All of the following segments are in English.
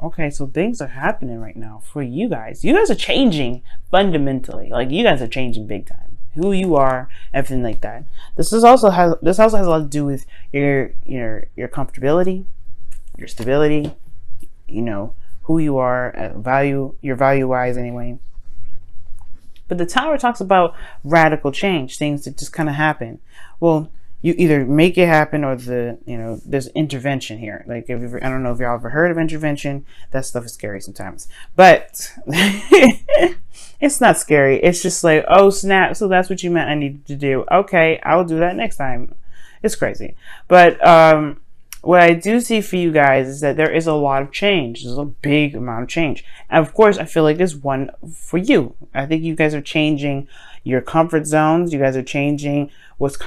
Okay, so things are happening right now for you guys. You guys are changing fundamentally. Like, you guys are changing big time. Who you are, everything like that. This also has a lot to do with your comfortability, your stability, you know, who you are, your value wise anyway. But the Tower talks about radical change, things that just kind of happen. Well, you either make it happen or there's intervention here. Like, I don't know if y'all ever heard of intervention. That stuff is scary sometimes, but it's not scary. It's just like, oh snap, so that's what you meant I needed to do. Okay, I will do that next time. It's crazy. But what I do see for you guys is that there is a lot of change. There's a big amount of change. And of course, I feel like there's one for you. I think you guys are changing your comfort zones. You guys are changing what's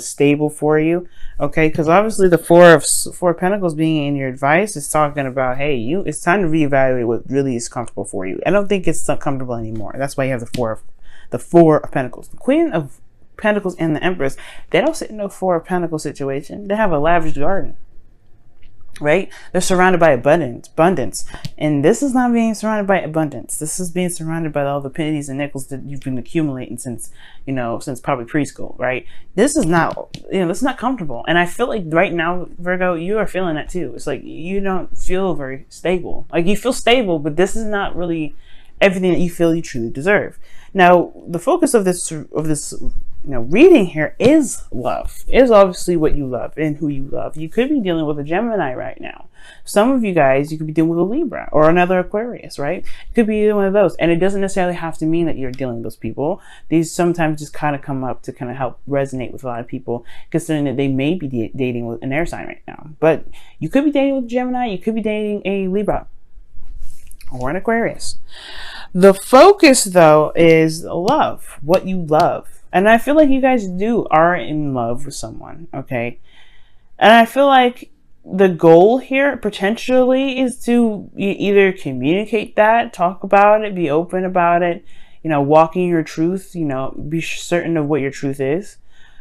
stable for you. Okay, because obviously the Four of Pentacles being in your advice is talking about, hey, it's time to reevaluate what really is comfortable for you. I don't think it's so comfortable anymore. That's why you have the Four of Pentacles. The Queen of Pentacles and the Empress, they don't sit in no Four of Pentacles situation. They have a lavish garden. Right? They're surrounded by abundance. And this is not being surrounded by abundance. This is being surrounded by all the pennies and nickels that you've been accumulating since probably preschool, right? This is not, this is not comfortable. And I feel like right now, Virgo, you are feeling that too. It's like you don't feel very stable. Like, you feel stable, but this is not really everything that you feel you truly deserve. Now, the focus of this reading here is love. Is obviously what you love and who you love. You could be dealing with a Gemini right now. Some of you guys, you could be dealing with a Libra or another Aquarius, right? It could be either one of those. And it doesn't necessarily have to mean that you're dealing with those people. These sometimes just kind of come up to kind of help resonate with a lot of people, considering that they may be dating with an air sign right now. But you could be dating with a Gemini. You could be dating a Libra or an Aquarius. The focus, though, is love, what you love. And I feel like you guys are in love with someone, okay? And I feel like the goal here potentially is to either communicate that, talk about it, be open about it, walking your truth, be certain of what your truth is.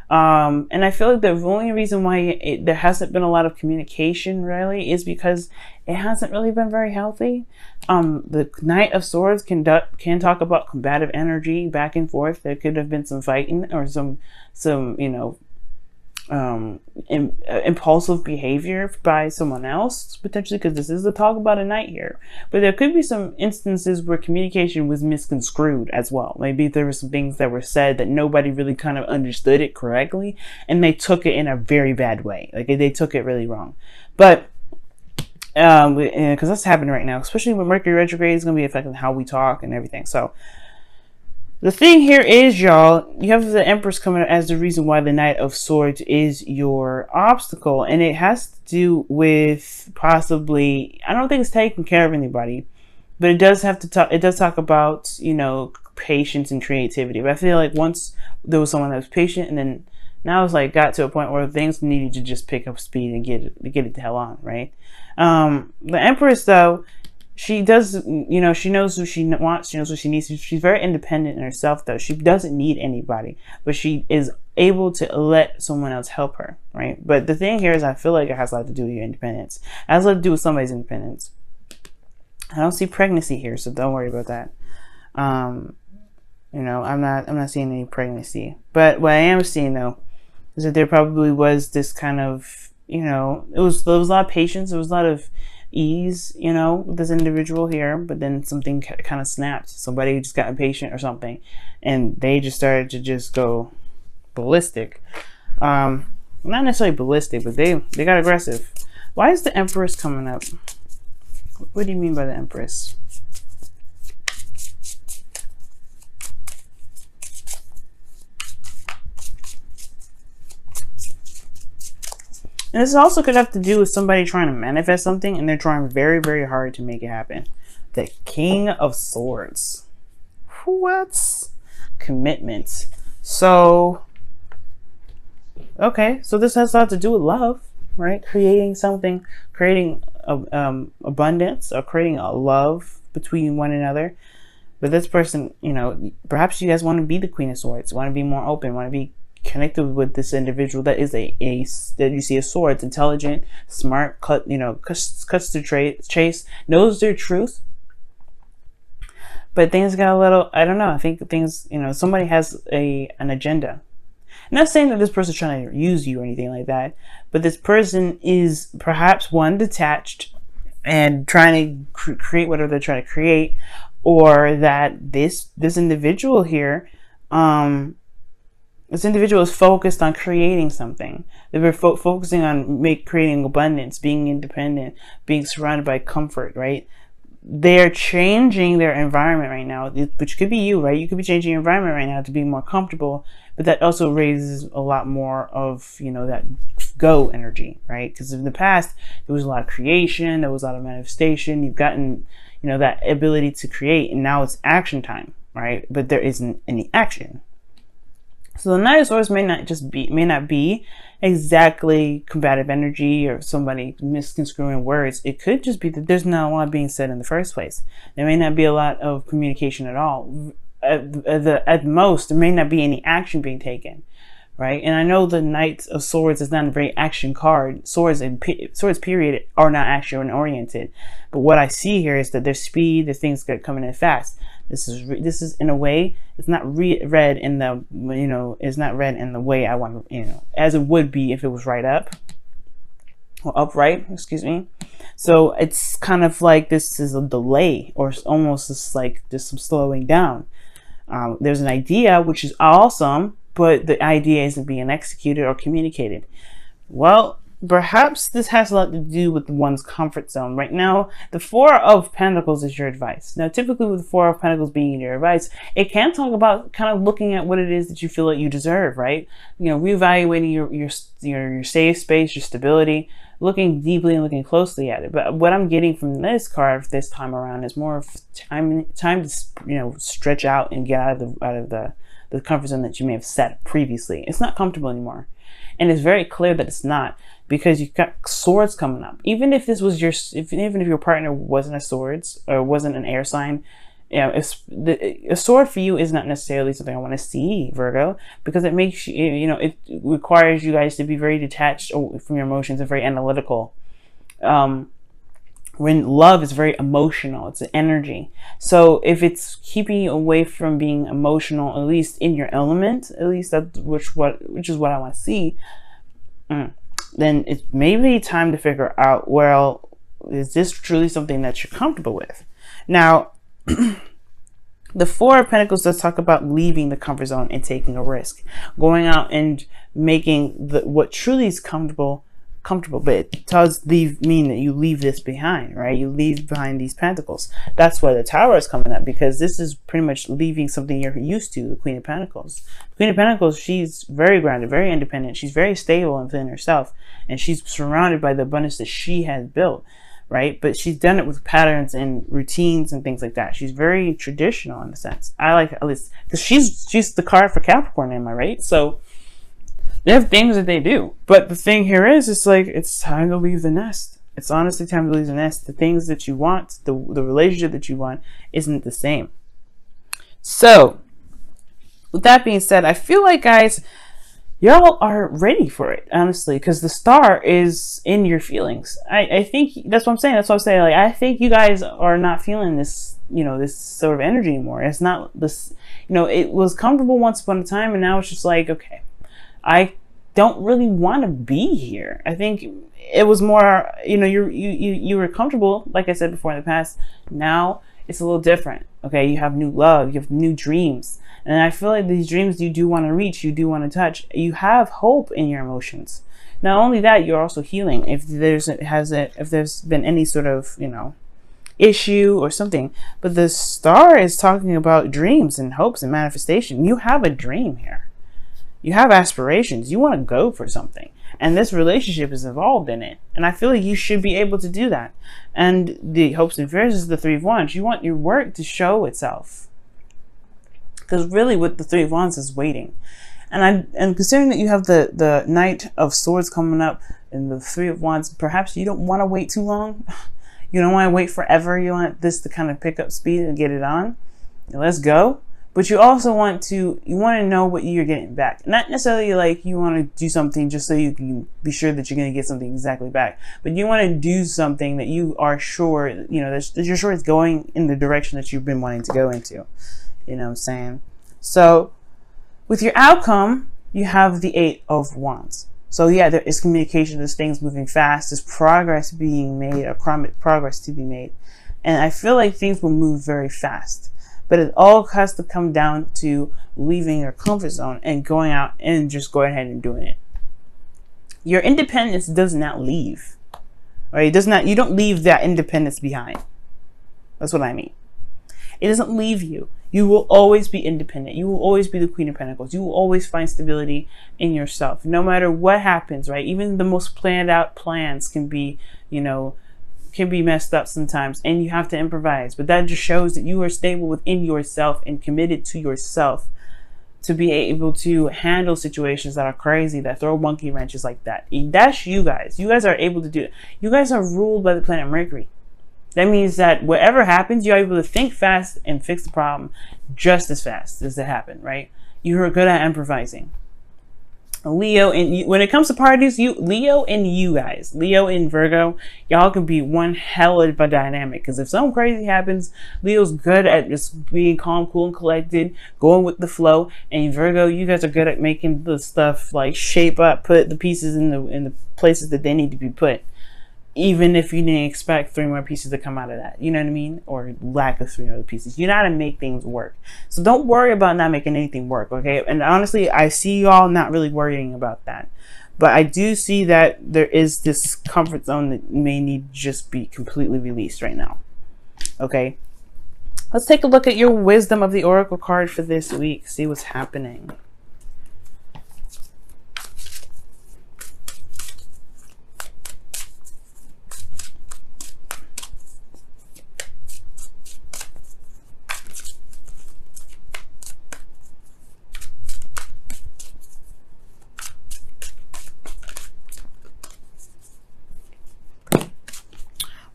And I feel like the only reason why there hasn't been a lot of communication really is because it hasn't really been very healthy. The Knight of Swords can talk about combative energy back and forth. There could have been some fighting or some impulsive behavior by someone else, potentially, because this is a talk about a knight here. But there could be some instances where communication was misconstrued as well. Maybe there were some things that were said that nobody really kind of understood it correctly, and they took it in a very bad way. Like, they took it really wrong. But because that's happening right now, especially when Mercury retrograde is going to be affecting how we talk and everything. So the thing here is, y'all, you have the Empress coming as the reason why the Knight of Swords is your obstacle. And it has to do with possibly, I don't think it's taking care of anybody, but it does talk about, patience and creativity. But I feel like once there was someone that was patient, and then now it's like got to a point where things needed to just pick up speed and get it the hell on, right? The Empress, though, she does, she knows who she wants, she knows what she needs. She's very independent in herself, though. She doesn't need anybody, but she is able to let someone else help her, right? But the thing here is, I feel like it has a lot to do with your independence. It has a lot to do with somebody's independence. I don't see pregnancy here, so don't worry about that. I'm not seeing any pregnancy. But what I am seeing, though, is that there probably was this kind of, there was a lot of patience, there was a lot of ease, with this individual here, but then something kind of snapped. Somebody just got impatient or something, and they just started to just go ballistic. Not necessarily ballistic, but they got aggressive. Why is the Empress coming up? What do you mean by the Empress? And this also could have to do with somebody trying to manifest something, and they're trying very, very hard to make it happen. The King of Swords. What? Commitment. So, okay, so this has a lot to do with love, right? Creating something, creating abundance, or creating a love between one another. But this person, perhaps you guys want to be the Queen of Swords, want to be more open, want to be connected with this individual that is a that you see a sword. It's intelligent, smart, cuts to chase, knows their truth. But things got a little, I don't know, I think things, somebody has an agenda. I'm not saying that this person's trying to use you or anything like that, but this person is perhaps one, detached and trying to create whatever they're trying to create, or that this individual here, this individual is focused on creating something. They're focusing on creating abundance, being independent, being surrounded by comfort, right? They're changing their environment right now, which could be you, right? You could be changing your environment right now to be more comfortable, but that also raises a lot more of, that go energy, right? Because in the past, there was a lot of creation, there was a lot of manifestation. You've gotten, that ability to create, and now it's action time, right? But there isn't any action. So the Knight of Swords may not be exactly combative energy or somebody misconstruing words. It could just be that there's not a lot being said in the first place. There may not be a lot of communication at all. At most, there may not be any action being taken, right? And I know the Knight of Swords is not a very action card. Swords period are not action oriented. But what I see here is that there's speed, there's things that are coming in fast. This is in a way, it's not read in the, it's not read in the way I want, as it would be if it was right up or upright, excuse me. So it's kind of like this is a delay, or almost just like some slowing down. There's an idea, which is awesome, but the idea isn't being executed or communicated. Well, perhaps this has a lot to do with one's comfort zone. Right now, the Four of Pentacles is your advice. Now, typically with the Four of Pentacles being your advice, it can talk about kind of looking at what it is that you feel like you deserve, right? Reevaluating your safe space, your stability, looking deeply and looking closely at it. But what I'm getting from this card this time around is more of time to stretch out and get out of the comfort zone that you may have set previously. It's not comfortable anymore. And it's very clear that it's not, because you've got swords coming up. Even if this was even if your partner wasn't a swords or wasn't an air sign, a sword for you is not necessarily something I want to see, Virgo, because it makes you, it requires you guys to be very detached from your emotions and very analytical. When love is very emotional, it's an energy. So if it's keeping you away from being emotional, at least in your element, at least which is what I want to see, then it's maybe time to figure out, well, is this truly something that you're comfortable with? Now, the Four of Pentacles does talk about leaving the comfort zone and taking a risk, going out and making what truly is comfortable, but it does mean that you leave this behind, right? You leave behind these pentacles. That's why the Tower is coming up, because this is pretty much leaving something you're used to, the Queen of Pentacles. The Queen of Pentacles, she's very grounded, very independent. She's very stable within herself, and she's surrounded by the abundance that she has built, right? But she's done it with patterns and routines and things like that. She's very traditional in a sense. I like, at least, because she's the card for Capricorn, am I right? So they have things that they do. But the thing here is, it's like, it's time to leave the nest. It's honestly time to leave the nest. The things that you want, the relationship that you want, isn't the same. So, with that being said, I feel like, guys, y'all are ready for it, honestly, because the Star is in your feelings. I think that's what I'm saying. That's what I'm saying. Like, I think you guys are not feeling this, this sort of energy anymore. It's not this, it was comfortable once upon a time, and now it's just like, okay, I don't really want to be here. I think it was more, you were comfortable, like I said before in the past. Now it's a little different. Okay, you have new love, you have new dreams, and I feel like these dreams you do want to reach, you do want to touch. You have hope in your emotions. Not only that, you're also healing. If there's been any sort of issue or something, but the Star is talking about dreams and hopes and manifestation. You have a dream here. You have aspirations. You want to go for something. And this relationship is involved in it. And I feel like you should be able to do that. And the hopes and fears is the Three of Wands. You want your work to show itself. Because really what the Three of Wands is waiting. And considering that you have the Knight of Swords coming up and the Three of Wands, perhaps you don't want to wait too long. You don't want to wait forever. You want this to kind of pick up speed and get it on. Let's go. but you also want to know what you're getting back. Not necessarily like you want to do something just so you can be sure that you're going to get something exactly back, but you want to do something that you are sure, you know, that you're sure it's going in the direction that you've been wanting to go into. You know what I'm saying? So with your outcome, you have the 8 of Wands. So yeah, there is communication, there's things moving fast, there's progress being made, or progress to be made. And I feel like things will move very fast. But it all has to come down to leaving your comfort zone and going out and just going ahead and doing it. Your independence does not leave. Right? It does not, you don't leave that independence behind. That's what I mean. It doesn't leave you. You will always be independent. You will always be the Queen of Pentacles. You will always find stability in yourself. No matter what happens, right? Even the most planned out plans can be, you know, can be messed up sometimes, and you have to improvise. But that just shows that you are stable within yourself and committed to yourself to be able to handle situations that are crazy, that throw monkey wrenches like that. That's you guys. You guys are able to do it. You guys are ruled by the planet Mercury. That means that whatever happens, you're able to think fast and fix the problem just as fast as it happened, right? You're good at improvising. Leo, and when it comes to parties, Leo and you guys, Leo and Virgo, y'all can be one hell of a dynamic. Because if something crazy happens, Leo's good at just being calm, cool, and collected, going with the flow. And Virgo, you guys are good at making the stuff like shape up, put the pieces in the places that they need to be put. Even if you didn't expect 3 more pieces to come out of that, you know what I mean? Or lack of 3 other pieces. You know how to make things work. So don't worry about not making anything work, okay? And honestly, I see y'all not really worrying about that. But I do see that there is this comfort zone that may need to just be completely released right now, okay? Let's take a look at your wisdom of the Oracle card for this week. See what's happening.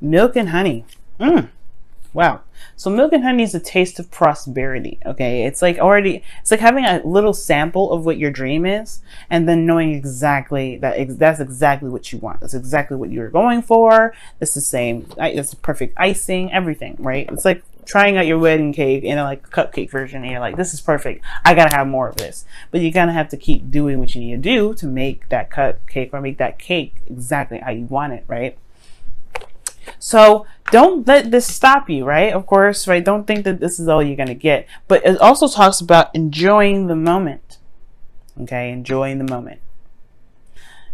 Milk and honey. Wow. So milk and honey is a taste of prosperity. Okay. It's like having a little sample of what your dream is, and then knowing exactly that's exactly what you want. That's exactly what you're going for. It's the same. It's the perfect icing, everything, right? It's like trying out your wedding cake in a like cupcake version, and you're like, this is perfect. I gotta have more of this. But you gotta have to keep doing what you need to do to make that cupcake or make that cake exactly how you want it, right? So don't let this stop you, right? Of course, right? Don't think that this is all you're going to get. But it also talks about enjoying the moment. Okay? Enjoying the moment.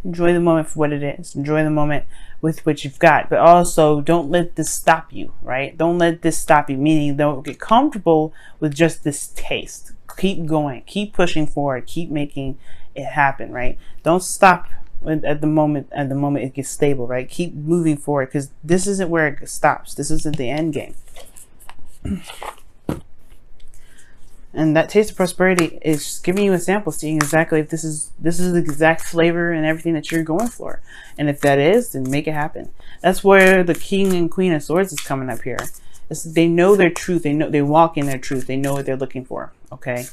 Enjoy the moment for what it is. Enjoy the moment with what you've got. But also, don't let this stop you, right? Don't let this stop you. Meaning, don't get comfortable with just this taste. Keep going. Keep pushing forward. Keep making it happen, right? Don't stop at the moment it gets stable, right? Keep moving forward, because this isn't where it stops. This isn't the end game. And that taste of prosperity is just giving you a sample, seeing exactly if this is the exact flavor and everything that you're going for. And if that is, then make it happen. That's where the King and Queen of Swords is coming up here. They know their truth. They walk in their truth. They know what they're looking for. Okay.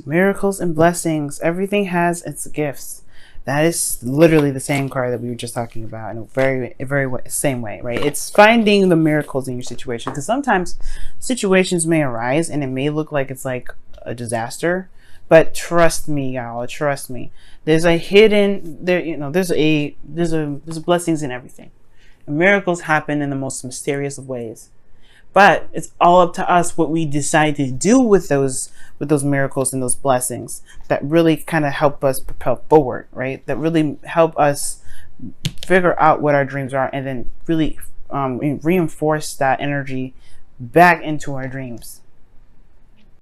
Miracles and blessings. Everything has its gifts. That is literally the same card that we were just talking about in a very same way, right? It's finding the miracles in your situation, because sometimes situations may arise and it may look like it's like a disaster, but trust me, y'all. Trust me. There's a hidden there. You know, there's blessings in everything. And miracles happen in the most mysterious of ways. But it's all up to us what we decide to do with those miracles and those blessings that really kind of help us propel forward, right? That really help us figure out what our dreams are, and then really reinforce that energy back into our dreams.